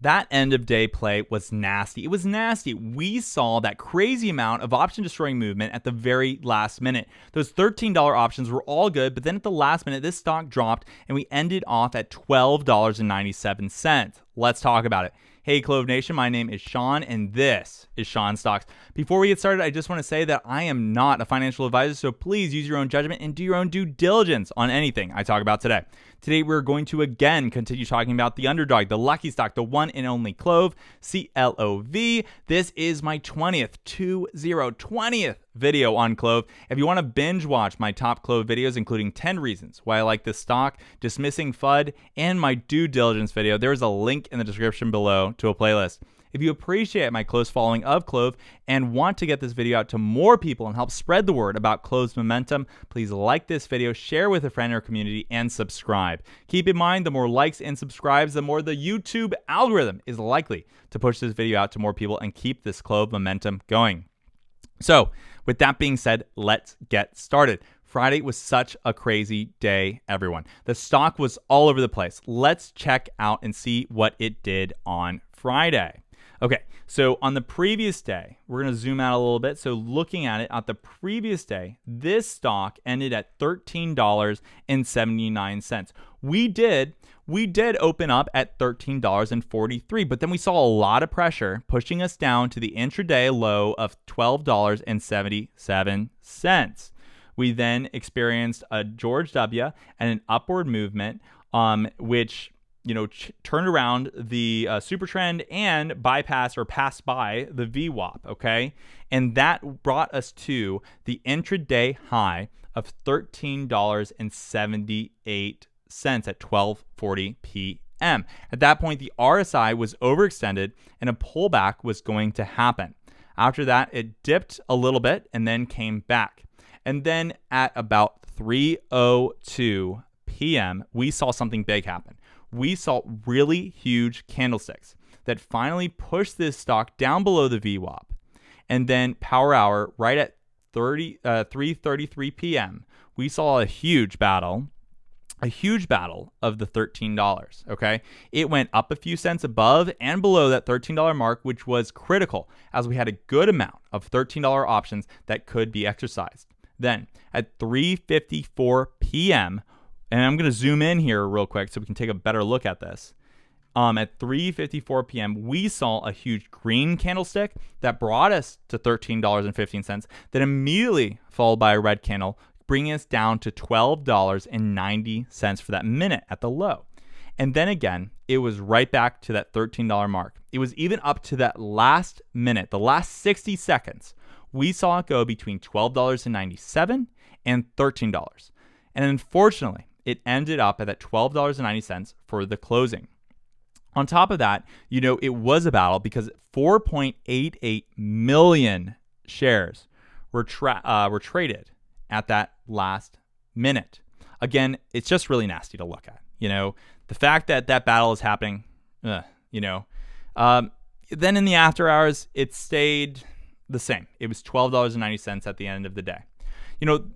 That end of day play was nasty. It was nasty. We saw that crazy amount of option destroying movement at the very last minute. Those $13 options were all good, but then at the last minute, this stock dropped and we ended off at $12.97. Let's talk about it. Hey, CLOV Nation, my name is Sean, and this is Sean Stocks. Before we get started, I just want to say that I am not a financial advisor, so please use your own judgment and do your own due diligence on anything I talk about today. Today, we're going to again continue talking about the underdog, the lucky stock, the one and only CLOV, CLOV. This is my 20th video on CLOV. If you want to binge watch my top CLOV videos, including 10 reasons why I like this stock, dismissing FUD, and my due diligence video, there is a link in the description below to a playlist. If you appreciate my close following of CLOV and want to get this video out to more people and help spread the word about CLOV's momentum, please like this video, share with a friend or community, and subscribe. Keep in mind, the more likes and subscribes, the more the YouTube algorithm is likely to push this video out to more people and keep this CLOV momentum going. So, with that being said, let's get started. Friday was such a crazy day, everyone. The stock was all over the place. Let's check out and see what it did on Friday. Okay, so on the previous day, we're going to zoom out a little bit. So looking at it, at the previous day, this stock ended at $13.79. We did open up at $13.43, but then we saw a lot of pressure pushing us down to the intraday low of $12.77. We then experienced a George W. and an upward movement, which turned around the super trend and passed by the VWAP, okay? And that brought us to the intraday high of $13.78 at 12:40 p.m. At that point, the RSI was overextended and a pullback was going to happen. After that, it dipped a little bit and then came back. And then at about 3:02 p.m., we saw something big happen. We saw really huge candlesticks that finally pushed this stock down below the VWAP. And then power hour, right at 3:33 p.m., we saw a huge battle of the $13, okay? It went up a few cents above and below that $13 mark, which was critical as we had a good amount of $13 options that could be exercised. Then at 3:54 p.m., and I'm going to zoom in here real quick so we can take a better look at this. At 3:54 p.m., we saw a huge green candlestick that brought us to $13.15, then immediately followed by a red candle, bringing us down to $12.90 for that minute at the low. And then again, it was right back to that $13 mark. It was even up to that last minute, the last 60 seconds. We saw it go between $12.97 and $13. And unfortunately, it ended up at that $12.90 for the closing. On top of that, it was a battle because 4.88 million shares were traded at that last minute. Again, it's just really nasty to look at. The fact that that battle is happening, then in the after hours, it stayed the same. It was $12.90 at the end of the day.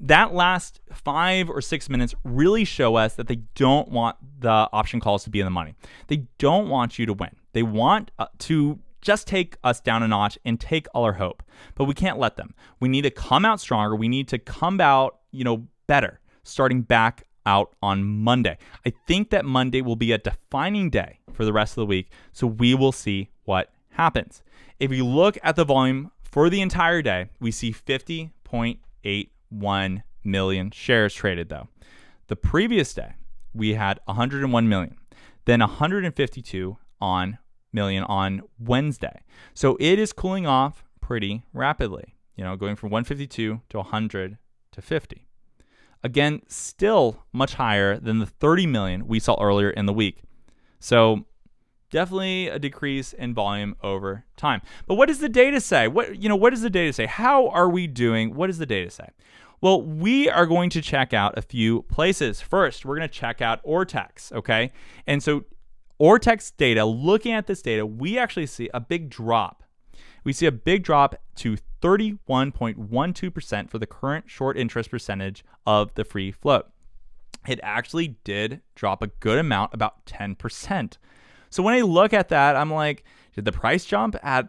That last 5 or 6 minutes really show us that they don't want the option calls to be in the money. They don't want you to win. They want to just take us down a notch and take all our hope. But we can't let them. We need to come out stronger. We need to come out, better, starting back out on Monday. I think that Monday will be a defining day for the rest of the week, so we will see what happens. If you look at the volume for the entire day, we see 50.81 million shares traded though. The previous day, we had 101 million, then 152 million on Wednesday. So it is cooling off pretty rapidly, going from 152 to 100 to 50. Again, still much higher than the 30 million we saw earlier in the week. So definitely a decrease in volume over time. But what does the data say? What does the data say? How are we doing? What does the data say? Well, we are going to check out a few places. First, we're going to check out Ortex, okay? And so Ortex data, looking at this data, we actually see a big drop. We see a big drop to 31.12% for the current short interest percentage of the free float. It actually did drop a good amount, about 10%. So when I look at that, I'm like, did the price jump at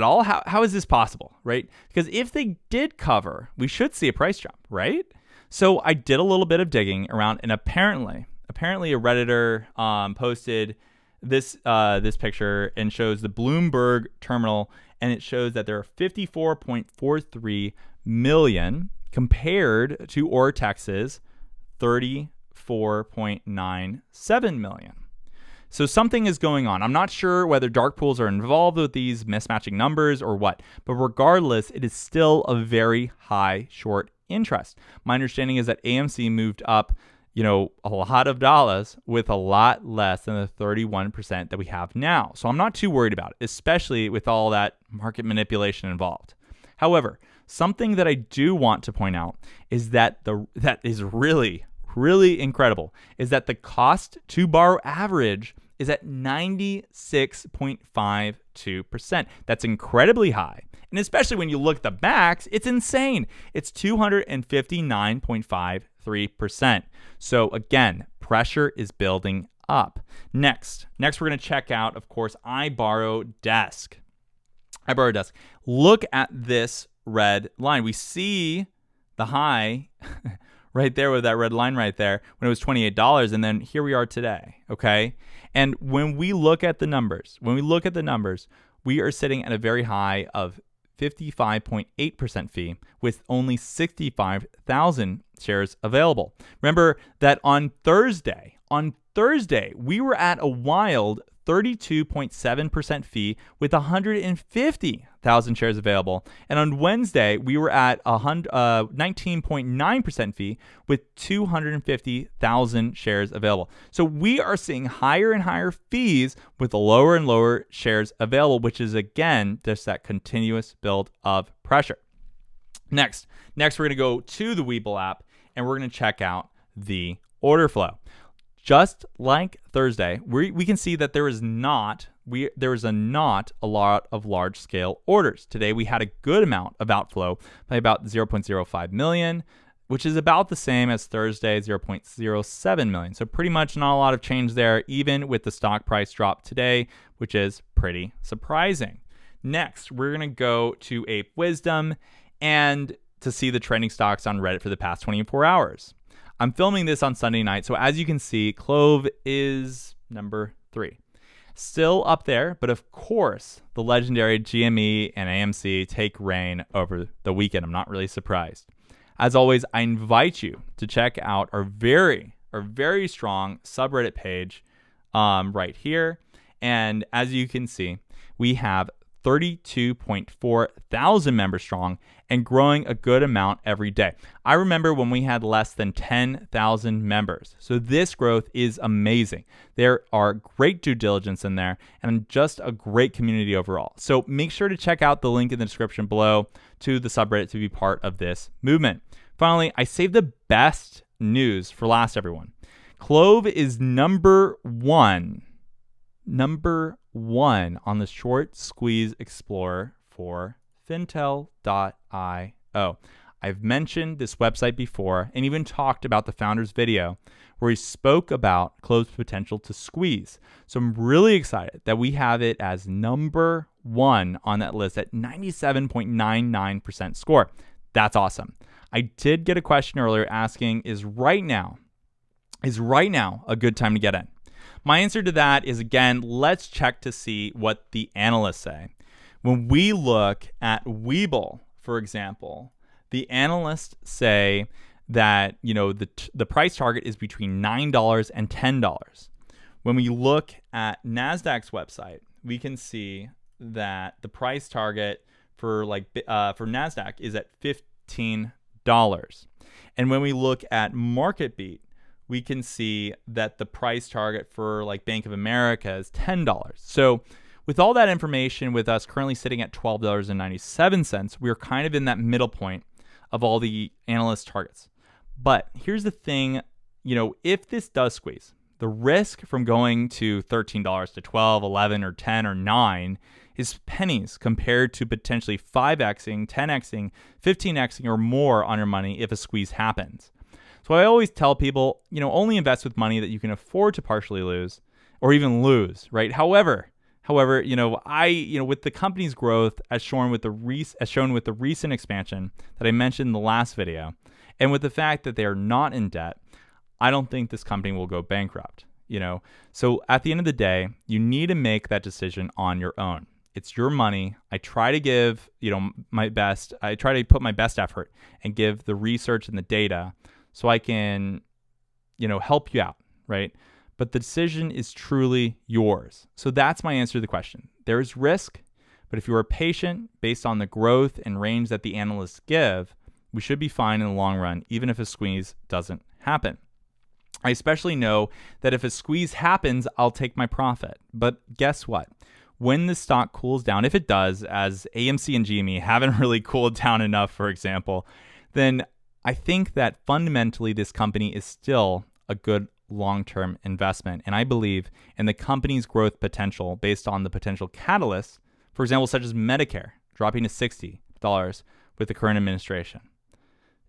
all? How is this possible, right? Because if they did cover, we should see a price jump, right? So I did a little bit of digging around, and apparently a Redditor posted this picture and shows the Bloomberg terminal, and it shows that there are 54.43 million compared to Ortex's 34.97 million. So something is going on. I'm not sure whether dark pools are involved with these mismatching numbers or what, but regardless, it is still a very high short interest. My understanding is that AMC moved up, a lot of dollars with a lot less than the 31% that we have now. So I'm not too worried about it, especially with all that market manipulation involved. However, something that I do want to point out is that that is really, really incredible is that the cost to borrow average is at 96.52%. That's incredibly high. And especially when you look at the max, it's insane. It's 259.53%. So again, pressure is building up. Next, we're going to check out, of course, iBorrowDesk. iBorrowDesk. Look at this red line. We see the high right there with that red line right there when it was $28, and then here we are today, okay? And when we look at the numbers, we are sitting at a very high of 55.8% fee with only 65,000 shares available. Remember that on Thursday, we were at a wild 32.7% fee with 150,000 shares available. And on Wednesday, we were at 19.9% fee with 250,000 shares available. So we are seeing higher and higher fees with the lower and lower shares available, which is, again, just that continuous build of pressure. Next, we're going to go to the Webull app, and we're going to check out the order flow. Just like Thursday, we can see that there is not a lot of large scale orders. Today we had a good amount of outflow by about 0.05 million, which is about the same as Thursday, 0.07 million. So pretty much not a lot of change there, even with the stock price drop today, which is pretty surprising. Next, we're going to go to Ape Wisdom and to see the trending stocks on Reddit for the past 24 hours. I'm filming this on Sunday night, so as you can see, CLOV is number 3. Still up there, but of course, the legendary GME and AMC take reign over the weekend. I'm not really surprised. As always, I invite you to check out our very strong subreddit page right here. And as you can see, we have 32.4 thousand members strong and growing a good amount every day. I remember when we had less than 10,000 members. So this growth is amazing. There are great due diligence in there and just a great community overall. So make sure to check out the link in the description below to the subreddit to be part of this movement. Finally, I saved the best news for last, everyone. CLOV is number one on the Short Squeeze Explorer for Fintel.io. I've mentioned this website before and even talked about the founder's video where he spoke about CLOV's potential to squeeze. So I'm really excited that we have it as number 1 on that list at 97.99% score. That's awesome. I did get a question earlier asking, is right now a good time to get in? My answer to that is, again, let's check to see what the analysts say. When we look at Webull, for example, the analysts say that the price target is between $9 and $10. When we look at NASDAQ's website, we can see that the price target for NASDAQ is at $15. And when we look at MarketBeat, we can see that the price target for Bank of America is $10. So with all that information, with us currently sitting at $12.97, we're kind of in that middle point of all the analyst targets. But here's the thing, if this does squeeze, the risk from going to $13 to 12, 11, or 10, or 9 is pennies compared to potentially 5xing, 10xing, 15xing, or more on your money if a squeeze happens. So I always tell people, only invest with money that you can afford to partially lose or even lose, right? However, with the company's growth as shown with the recent expansion that I mentioned in the last video, and with the fact that they are not in debt, I don't think this company will go bankrupt. So at the end of the day, you need to make that decision on your own. It's your money. I try to give, my best. I try to put my best effort and give the research and the data so I can, help you out, right? But the decision is truly yours. So that's my answer to the question. There is risk, but if you are patient based on the growth and range that the analysts give, we should be fine in the long run, even if a squeeze doesn't happen. I especially know that if a squeeze happens, I'll take my profit. But guess what? When the stock cools down, if it does, as AMC and GME haven't really cooled down enough, for example, then I think that fundamentally this company is still a good long-term investment. And I believe in the company's growth potential based on the potential catalysts, for example, such as Medicare dropping to $60 with the current administration.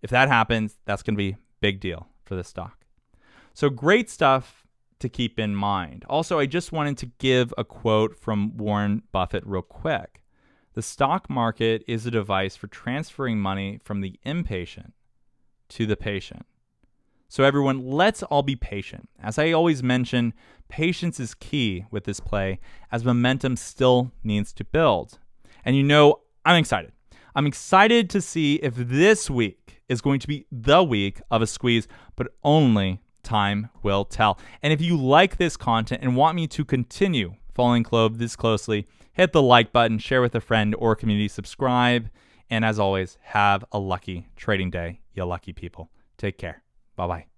If that happens, that's going to be a big deal for the stock. So great stuff to keep in mind. Also, I just wanted to give a quote from Warren Buffett real quick. The stock market is a device for transferring money from the impatient to the patient. So everyone, let's all be patient. As I always mention, patience is key with this play as momentum still needs to build. And I'm excited. I'm excited to see if this week is going to be the week of a squeeze, but only time will tell. And if you like this content and want me to continue following CLOV this closely, hit the like button, share with a friend or community, subscribe, and as always, have a lucky trading day, you lucky people. Take care. Bye-bye.